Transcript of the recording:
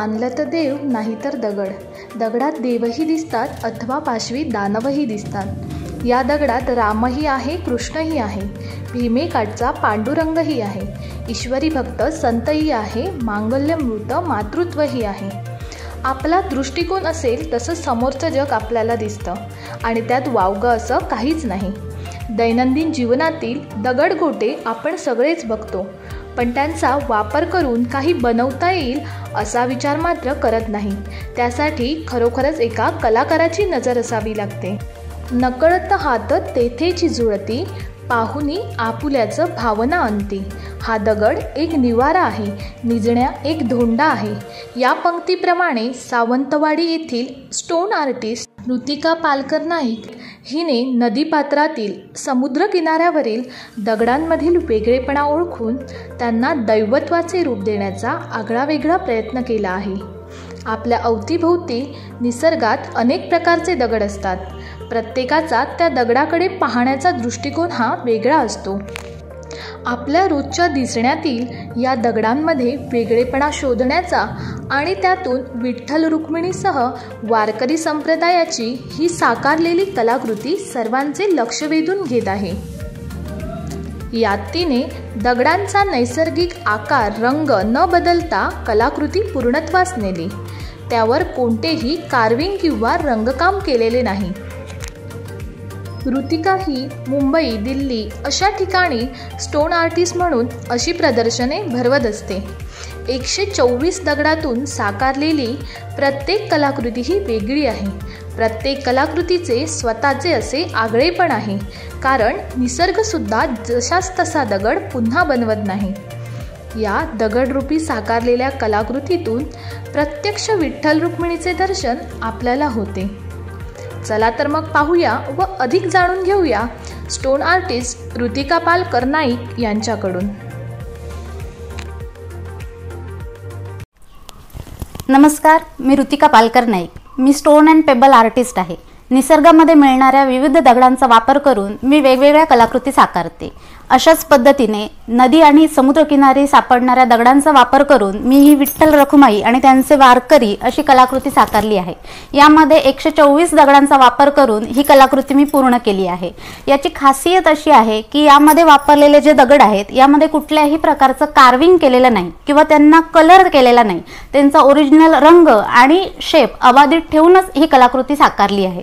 मानलं तर देव, नाही तर दगड. दगडात देवही दिसतात अथवा पाशवी दानवही दिसतात. या दगडात रामही आहे, कृष्णही आहे, भीमेकाठचा पांडुरंगही आहे, ईश्वरी भक्त संतही आहे, मांगल्यमृत मातृत्वही आहे. आपला दृष्टिकोन असेल तसं समोरचं जग आपल्याला दिसतं आणि त्यात वावगं असं काहीच नाही. दैनंदिन जीवनातील दगडगोटे आपण सगळेच बघतो, पण त्यांचा वापर करून काही बनवता येईल असा विचार मात्र करत नाही. त्यासाठी खरोखरच एका कलाकाराची नजर असावी लागते. नकळत हात तेथेची जुळती, पाहुनी आपुल्याचं भावना अंती. हा दगड एक निवारा आहे, निजण्या एक धोंडा आहे. या पंक्तीप्रमाणे सावंतवाडी येथील स्टोन आर्टिस्ट ऋतिका पालकर नाईक हिने नदीपात्रातील, समुद्रकिनाऱ्यावरील दगडांमधील वेगळेपणा ओळखून त्यांना दैवत्वाचे रूप देण्याचा आगळावेगळा प्रयत्न केला आहे. आपल्या अवतीभोवती निसर्गात अनेक प्रकारचे दगड असतात. प्रत्येकाचा त्या दगडाकडे पाहण्याचा दृष्टिकोन हा वेगळा असतो. आपल्या रोजच्या दिसण्यातील या दगडांमध्ये वेगळेपणा शोधण्याचा आणि त्यातून विठ्ठल रुक्मिणीसह वारकरी संप्रदायाची ही साकारलेली कलाकृती सर्वांचे लक्ष वेधून घेत आहे. यात तिने दगडांचा नैसर्गिक आकार, रंग न बदलता कलाकृती पूर्णत्वास नेली. त्यावर कोणतेही कार्विंग किंवा रंगकाम केलेले नाही. ऋतिका ही मुंबई, दिल्ली अशा ठिकाणी स्टोन आर्टिस्ट म्हणून अशी प्रदर्शने भरवत असते. 124 दगडातून साकारलेली प्रत्येक कलाकृती ही वेगळी आहे. प्रत्येक कलाकृतीचे स्वतःचे असे आगळेपण आहे, कारण निसर्गसुद्धा जशास तसा दगड पुन्हा बनवत नाही. या दगडरूपी साकारलेल्या कलाकृतीतून प्रत्यक्ष विठ्ठल रुक्मिणीचे दर्शन आपल्याला होते. चला तर मग पाहूया व अधिक जाणून घेऊया स्टोन आर्टिस्ट ऋतिका पालकर नाईक यांच्याकडून. नमस्कार, मी ऋतिका पालकर नाईक. मी स्टोन अँड पेबल आर्टिस्ट आहे. निसर्गामध्ये मिळणाऱ्या विविध दगडांचा वापर करून मी वेगवेगळ्या कलाकृती साकारते. अशाच पद्धतीने नदी आणि समुद्रकिनारी सापडणाऱ्या दगडांचा वापर करून मी ही विठ्ठल रखुमाई आणि त्यांचे वारकरी अशी कलाकृती साकारली आहे. यामध्ये 124 दगडांचा वापर करून ही कलाकृती मी पूर्ण केली आहे. याची खासियत अशी आहे की यामध्ये वापरलेले जे दगड आहेत यामध्ये कुठल्याही प्रकारचं कार्विंग केलेलं नाही किंवा त्यांना कलर केलेला नाही. त्यांचा ओरिजिनल रंग आणि शेप अबाधित ठेवूनच ही कलाकृती साकारली आहे.